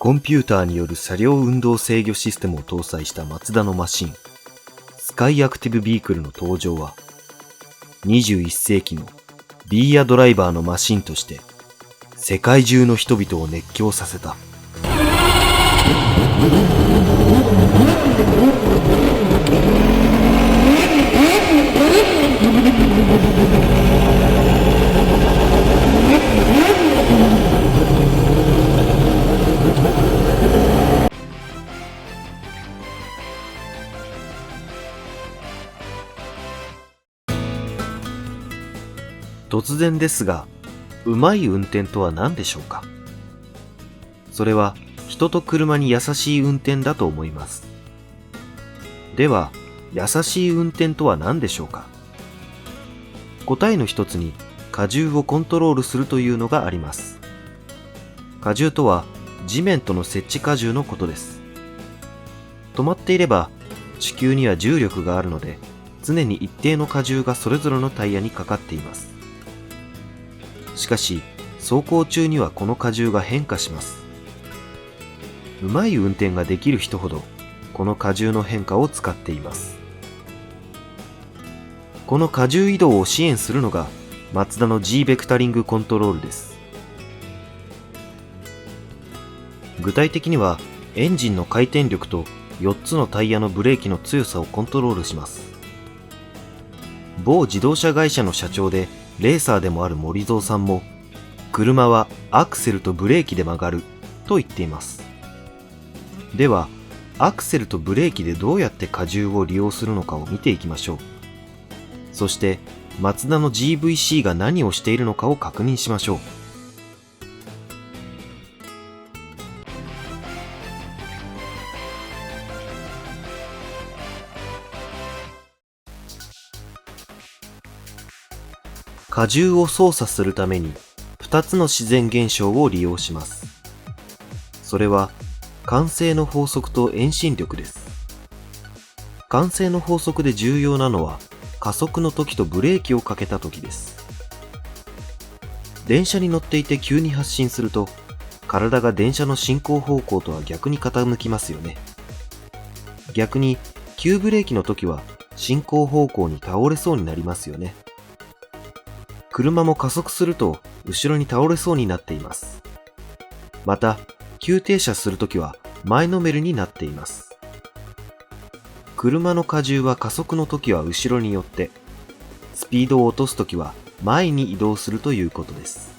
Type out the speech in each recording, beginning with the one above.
コンピューターによる車両運動制御システムを搭載したマツダのマシン、スカイアクティブビークルの登場は、21世紀のビーアドライバーのマシンとして、世界中の人々を熱狂させた。突然ですが、うまい運転とは何でしょうか？それは人と車に優しい運転だと思います。では、優しい運転とは何でしょうか？答えの一つに荷重をコントロールするというのがあります。荷重とは地面との接地荷重のことです。止まっていれば地球には重力があるので、常に一定の荷重がそれぞれのタイヤにかかっています。しかし、走行中にはこの荷重が変化します。うまい運転ができる人ほど、この荷重の変化を使っています。この荷重移動を支援するのが、マツダの G ベクタリングコントロールです。具体的には、エンジンの回転力と4つのタイヤのブレーキの強さをコントロールします。某自動車会社の社長で、レーサーでもある森蔵さんも、車はアクセルとブレーキで曲がると言っています。では、アクセルとブレーキでどうやって荷重を利用するのかを見ていきましょう。そして、マツダの GVC が何をしているのかを確認しましょう。荷重を操作するために2つの自然現象を利用します。それは慣性の法則と遠心力です。慣性の法則で重要なのは加速の時とブレーキをかけた時です。電車に乗っていて急に発進すると、体が電車の進行方向とは逆に傾きますよね。逆に急ブレーキの時は進行方向に倒れそうになりますよね。車も加速すると後ろに倒れそうになっています。また、急停車するときは前のめりになっています。車の荷重は加速のときは後ろに寄って、スピードを落とすときは前に移動するということです。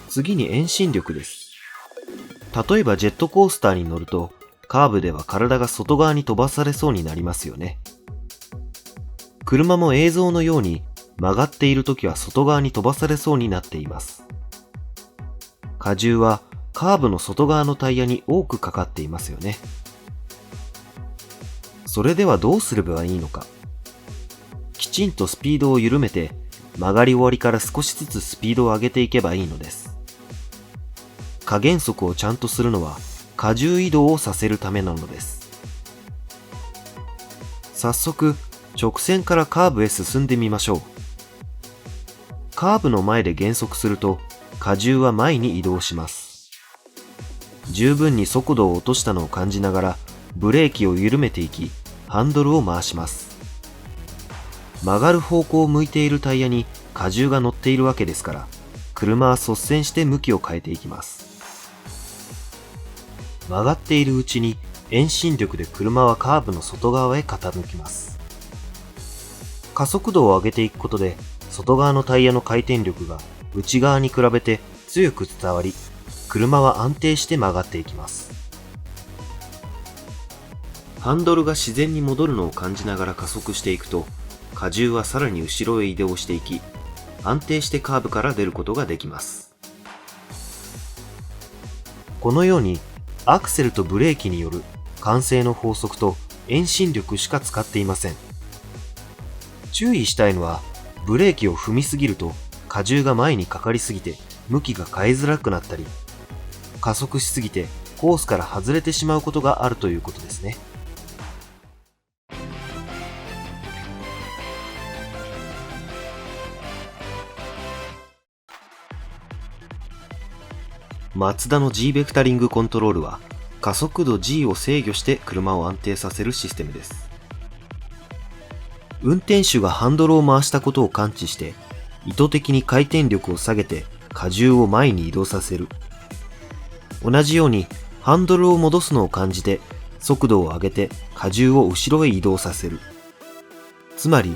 次に遠心力です。例えばジェットコースターに乗ると、カーブでは体が外側に飛ばされそうになりますよね。車も映像のように曲がっているときは外側に飛ばされそうになっています。荷重はカーブの外側のタイヤに多くかかっていますよね。それではどうすればいいのか。きちんとスピードを緩めて、曲がり終わりから少しずつスピードを上げていけばいいのです。加減速をちゃんとするのは荷重移動をさせるためなのです。早速、直線からカーブへ進んでみましょう。カーブの前で減速すると荷重は前に移動します。十分に速度を落としたのを感じながらブレーキを緩めていき、ハンドルを回します。曲がる方向を向いているタイヤに荷重が乗っているわけですから、車は率先して向きを変えていきます。曲がっているうちに遠心力で車はカーブの外側へ傾きます。加速度を上げていくことで、外側のタイヤの回転力が内側に比べて強く伝わり、車は安定して曲がっていきます。ハンドルが自然に戻るのを感じながら加速していくと、荷重はさらに後ろへ移動していき、安定してカーブから出ることができます。このように、アクセルとブレーキによる慣性の法則と遠心力しか使っていません。注意したいのは、ブレーキを踏みすぎると荷重が前にかかりすぎて向きが変えづらくなったり、加速しすぎてコースから外れてしまうことがあるということですね。マツダの G ベクタリングコントロールは加速度 G を制御して車を安定させるシステムです。運転手がハンドルを回したことを感知して、意図的に回転力を下げて荷重を前に移動させる。同じようにハンドルを戻すのを感じて速度を上げて荷重を後ろへ移動させる。つまり、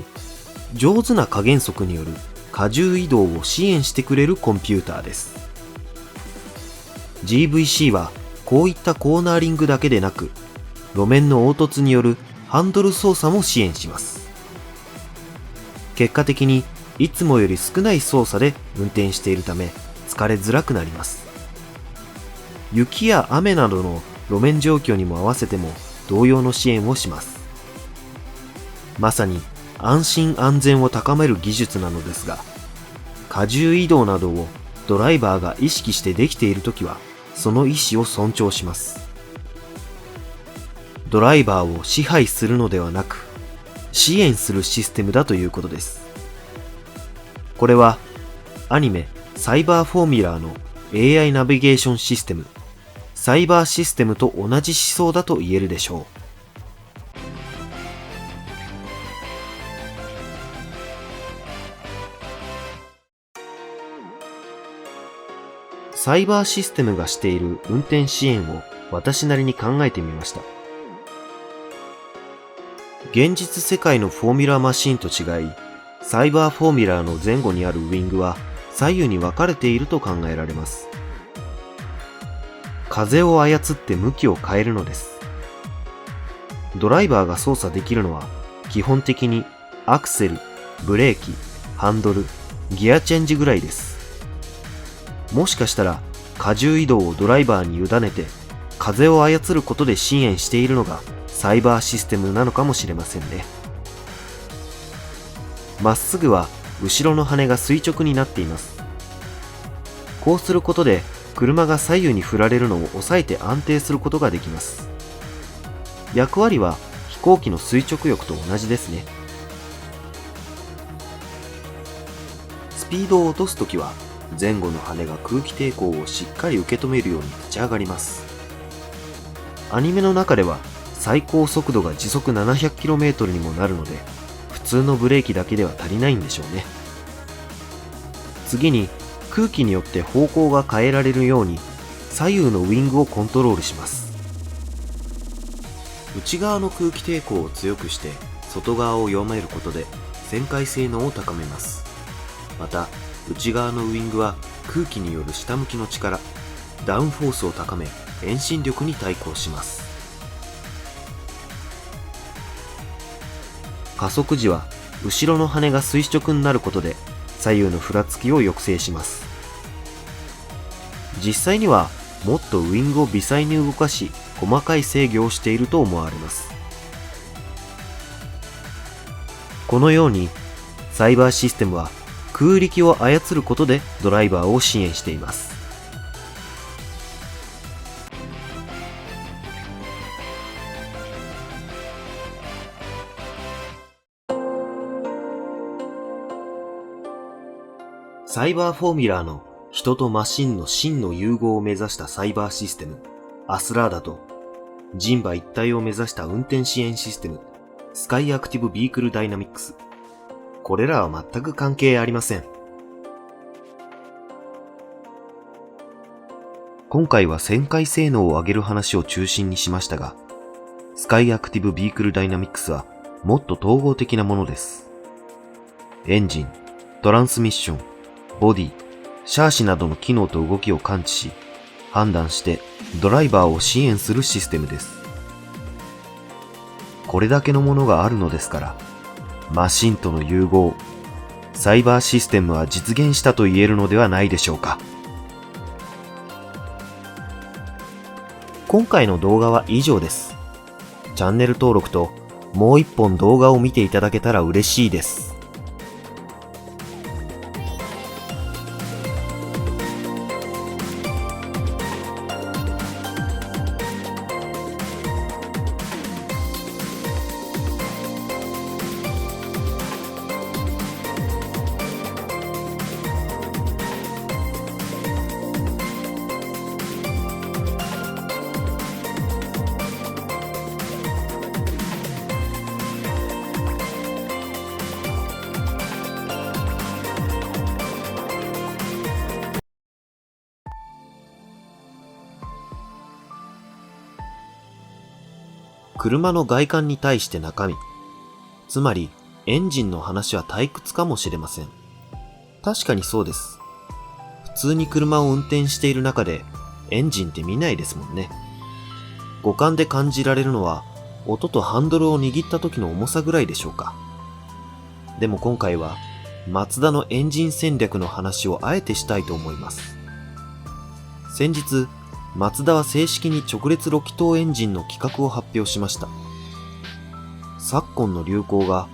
上手な加減速による荷重移動を支援してくれるコンピューターです。GVC はこういったコーナーリングだけでなく、路面の凹凸によるハンドル操作も支援します。結果的にいつもより少ない操作で運転しているため疲れづらくなります。雪や雨などの路面状況にも合わせても同様の支援をします。まさに安心安全を高める技術なのですが、荷重移動などをドライバーが意識してできているときはその意思を尊重します。ドライバーを支配するのではなく支援するシステムだということです。これはアニメサイバーフォーミュラーの AI ナビゲーションシステム、サイバーシステムと同じ思想だと言えるでしょう。サイバーシステムがしている運転支援を私なりに考えてみました。現実世界のフォーミュラマシンと違い、サイバーフォーミュラーの前後にあるウィングは左右に分かれていると考えられます。風を操って向きを変えるのです。ドライバーが操作できるのは基本的にアクセル、ブレーキ、ハンドル、ギアチェンジぐらいです。もしかしたら荷重移動をドライバーに委ねて風を操ることで支援しているのがサイバーシステムなのかもしれませんね。まっすぐは後ろの羽が垂直になっています。こうすることで車が左右に振られるのを抑えて安定することができます。役割は飛行機の垂直翼と同じですね。スピードを落とすときは前後の羽が空気抵抗をしっかり受け止めるように立ち上がります。アニメの中では最高速度が時速 700km にもなるので、普通のブレーキだけでは足りないんでしょうね。次に空気によって方向が変えられるように左右のウィングをコントロールします。内側の空気抵抗を強くして外側を弱めることで旋回性能を高めます。また内側のウィングは空気による下向きの力、ダウンフォースを高め遠心力に対抗します。加速時は後ろの羽が垂直になることで左右のふらつきを抑制します。実際にはもっとウィングを微細に動かし細かい制御をしていると思われます。このようにサイバーシステムは空力を操ることでドライバーを支援しています。サイバーフォーミュラーの人とマシンの真の融合を目指したサイバーシステム、アスラーダと人馬一体を目指した運転支援システム、スカイアクティブビークルダイナミックス。これらは全く関係ありません。今回は旋回性能を上げる話を中心にしましたが、スカイアクティブビークルダイナミックスはもっと統合的なものです。エンジン、トランスミッション、ボディ、シャーシなどの機能と動きを感知し、判断してドライバーを支援するシステムです。これだけのものがあるのですから、マシンとの融合、サイバーシステムは実現したと言えるのではないでしょうか。今回の動画は以上です。チャンネル登録ともう一本動画を見ていただけたら嬉しいです。車の外観に対して中身、つまりエンジンの話は退屈かもしれません。確かにそうです。普通に車を運転している中でエンジンって見ないですもんね。五感で感じられるのは音とハンドルを握った時の重さぐらいでしょうか。でも今回はマツダのエンジン戦略の話をあえてしたいと思います。先日、マツダは正式に直列6気筒エンジンの規格を発表しました。昨今の流行が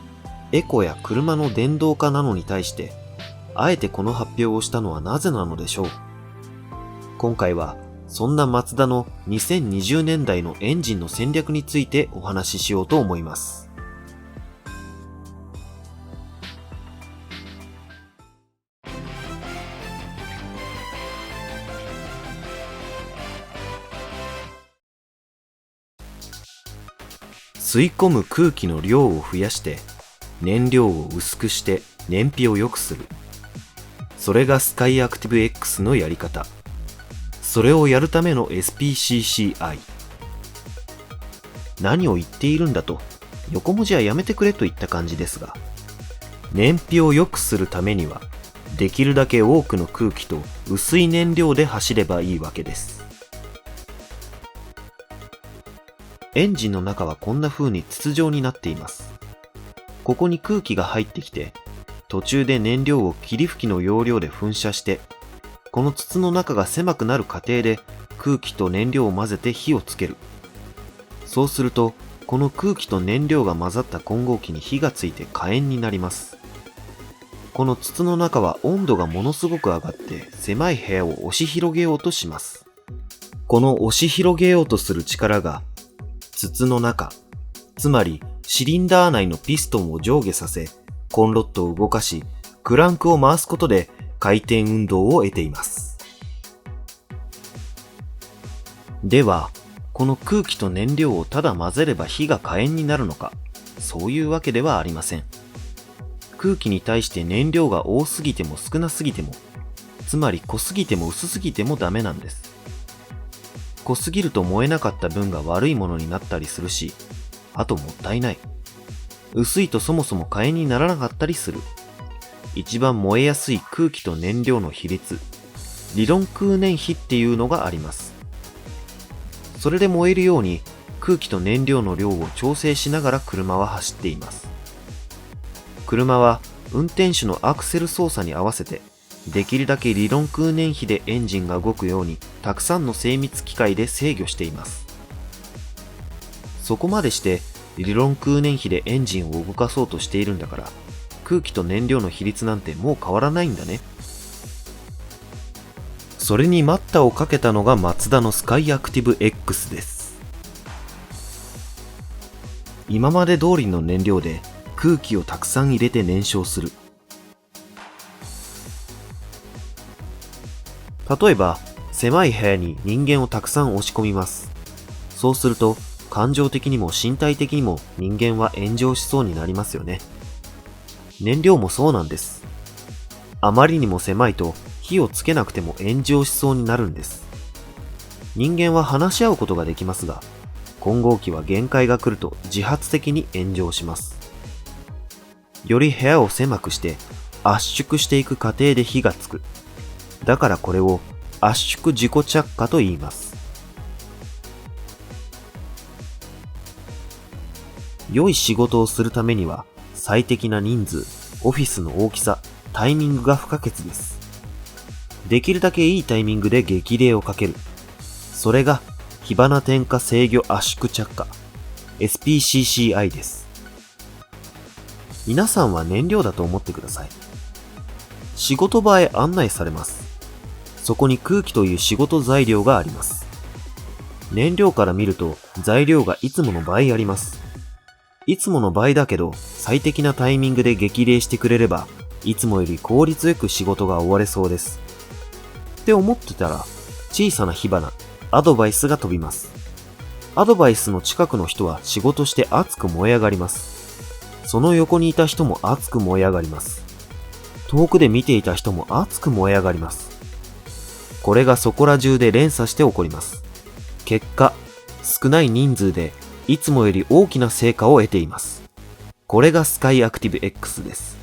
エコや車の電動化なのに対して、あえてこの発表をしたのはなぜなのでしょう。今回はそんなマツダの2020年代のエンジンの戦略についてお話ししようと思います。吸い込む空気の量を増やして燃料を薄くして燃費を良くする。それがスカイアクティブ X のやり方。それをやるための SPCCI。何を言っているんだと、横文字はやめてくれといった感じですが、燃費を良くするためにはできるだけ多くの空気と薄い燃料で走ればいいわけです。エンジンの中はこんな風に筒状になっています。ここに空気が入ってきて、途中で燃料を霧吹きの要領で噴射して、この筒の中が狭くなる過程で空気と燃料を混ぜて火をつける。そうすると、この空気と燃料が混ざった混合機に火がついて火炎になります。この筒の中は温度がものすごく上がって狭い部屋を押し広げようとします。この押し広げようとする力が筒の中、つまりシリンダー内のピストンを上下させ、コンロットを動かし、クランクを回すことで回転運動を得ています。では、この空気と燃料をただ混ぜれば火が火炎になるのか、そういうわけではありません。空気に対して燃料が多すぎても少なすぎても、つまり濃すぎても薄すぎてもダメなんです。濃すぎると燃えなかった分が悪いものになったりするし、あともったいない。薄いとそもそも火炎にならなかったりする。一番燃えやすい空気と燃料の比率、理論空燃比っていうのがあります。それで燃えるように空気と燃料の量を調整しながら車は走っています。車は運転手のアクセル操作に合わせて、できるだけ理論空燃比でエンジンが動くようにたくさんの精密機械で制御しています。そこまでして理論空燃比でエンジンを動かそうとしているんだから、空気と燃料の比率なんてもう変わらないんだね。それに待ったをかけたのがマツダのスカイアクティブ X です。今まで通りの燃料で空気をたくさん入れて燃焼する。例えば、狭い部屋に人間をたくさん押し込みます。そうすると、感情的にも身体的にも人間は炎上しそうになりますよね。燃料もそうなんです。あまりにも狭いと火をつけなくても炎上しそうになるんです。人間は話し合うことができますが、混合機は限界が来ると自発的に炎上します。より部屋を狭くして圧縮していく過程で火がつく。だからこれを圧縮自己着火と言います。良い仕事をするためには最適な人数、オフィスの大きさ、タイミングが不可欠です。できるだけいいタイミングで激励をかける。それが火花点火制御圧縮着火 SPCCI です。皆さんは燃料だと思ってください。仕事場へ案内されます。そこに空気という仕事材料があります。燃料から見ると材料がいつもの倍あります。いつもの倍だけど最適なタイミングで激励してくれればいつもより効率よく仕事が終われそうです。って思ってたら小さな火花、アドバイスが飛びます。アドバイスの近くの人は仕事して熱く燃え上がります。その横にいた人も熱く燃え上がります。遠くで見ていた人も熱く燃え上がります。これがそこら中で連鎖して起こります。結果、少ない人数でいつもより大きな成果を得ています。これがスカイアクティブ X です。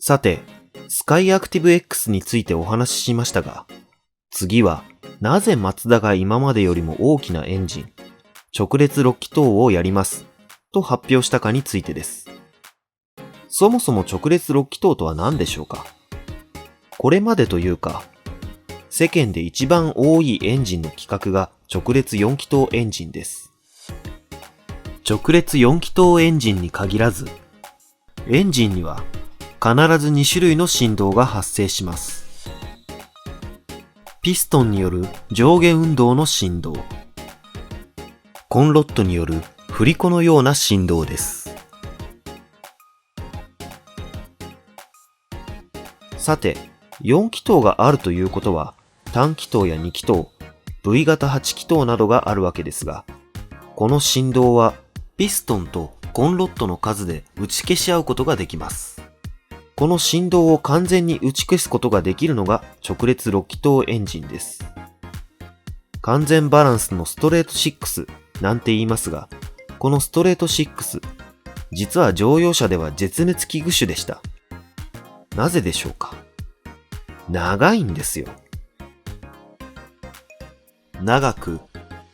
さて、スカイアクティブ X についてお話ししましたが、次はなぜマツダが今までよりも大きなエンジン、直列6気筒をやりますと発表したかについてです。そもそも直列6気筒とは何でしょうか。これまでというか、世間で一番多いエンジンの規格が直列4気筒エンジンです。直列4気筒エンジンに限らず、エンジンには必ず2種類の振動が発生します。ピストンによる上下運動の振動、コンロットによる振り子のような振動です。さて、4気筒があるということは、単気筒や2気筒、V 型8気筒などがあるわけですが、この振動はピストンとコンロットの数で打ち消し合うことができます。この振動を完全に打ち消すことができるのが直列6気筒エンジンです。完全バランスのストレート6なんて言いますが、このストレート6、実は乗用車では絶滅危惧種でした。なぜでしょうか。長いんですよ。長く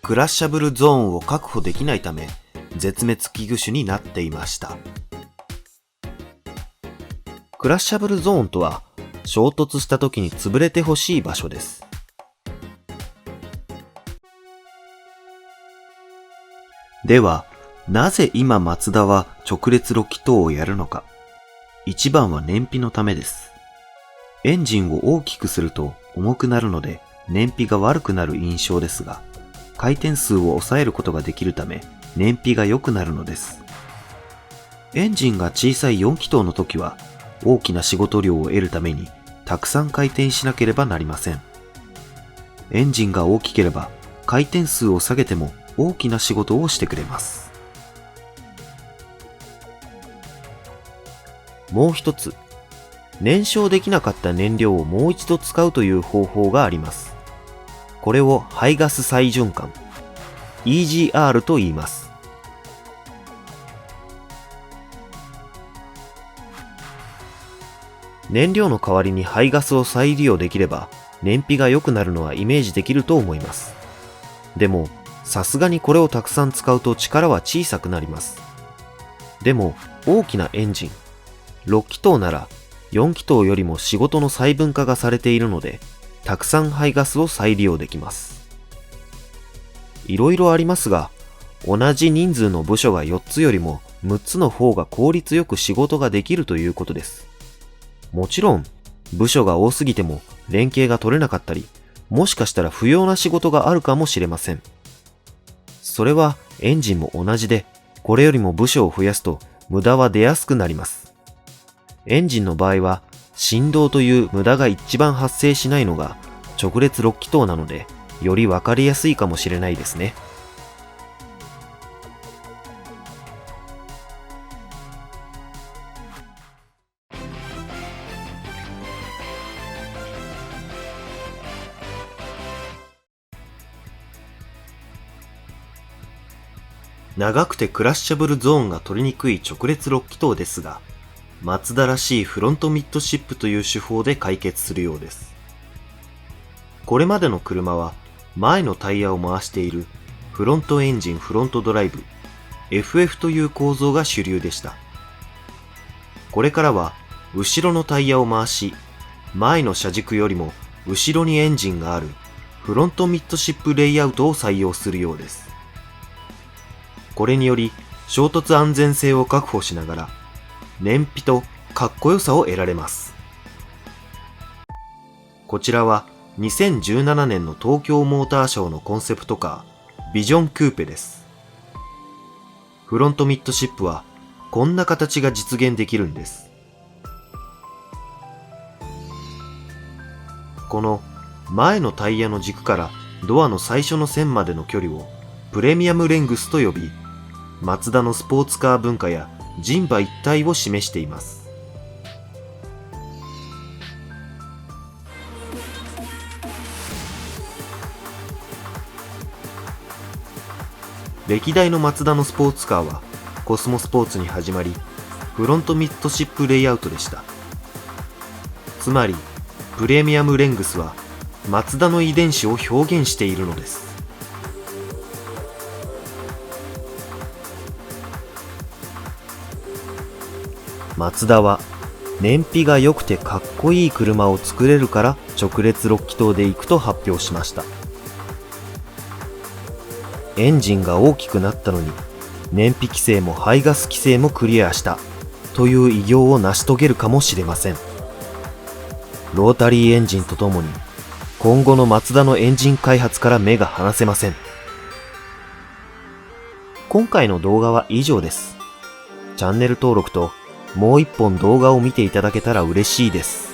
クラッシャブルゾーンを確保できないため、絶滅危惧種になっていました。クラッシャブルゾーンとは、衝突した時に潰れてほしい場所です。では、なぜ今マツダは直列6気筒をやるのか。一番は燃費のためです。エンジンを大きくすると重くなるので燃費が悪くなる印象ですが、回転数を抑えることができるため燃費が良くなるのです。エンジンが小さい4気筒の時は、大きな仕事量を得るためにたくさん回転しなければなりません。エンジンが大きければ回転数を下げても大きな仕事をしてくれます。もう一つ、燃焼できなかった燃料をもう一度使うという方法があります。これを排ガス再循環 EGR と言います。燃料の代わりに排ガスを再利用できれば燃費が良くなるのはイメージできると思います。でもさすがにこれをたくさん使うと力は小さくなります。でも大きなエンジン6気筒なら4気筒よりも仕事の細分化がされているので、たくさん排ガスを再利用できます。いろいろありますが、同じ人数の部署が4つよりも6つの方が効率よく仕事ができるということです。もちろん、部署が多すぎても連携が取れなかったり、もしかしたら不要な仕事があるかもしれません。それはエンジンも同じで、これよりも部署を増やすと無駄は出やすくなります。エンジンの場合は、振動という無駄が一番発生しないのが直列6気筒なので、よりわかりやすいかもしれないですね。長くてクラッシャブルゾーンが取りにくい直列6気筒ですが、マツダらしいフロントミッドシップという手法で解決するようです。これまでの車は前のタイヤを回しているフロントエンジンフロントドライブ FF という構造が主流でした。これからは後ろのタイヤを回し、前の車軸よりも後ろにエンジンがあるフロントミッドシップレイアウトを採用するようです。これにより衝突安全性を確保しながら燃費とかっこよさを得られます。こちらは2017年の東京モーターショーのコンセプトカー、ビジョンクーペです。フロントミッドシップはこんな形が実現できるんです。この前のタイヤの軸からドアの最初の線までの距離をプレミアムレングスと呼び、マツダのスポーツカー文化や人馬一体を示しています。歴代のマツダのスポーツカーはコスモスポーツに始まり、フロントミッドシップレイアウトでした。つまりプレミアムレングスはマツダの遺伝子を表現しているのです。マツダは燃費が良くてかっこいい車を作れるから直列6気筒で行くと発表しました。エンジンが大きくなったのに燃費規制も排ガス規制もクリアしたという偉業を成し遂げるかもしれません。ロータリーエンジンとともに今後のマツダのエンジン開発から目が離せません。今回の動画は以上です。チャンネル登録ともう一本動画を見ていただけたら嬉しいです。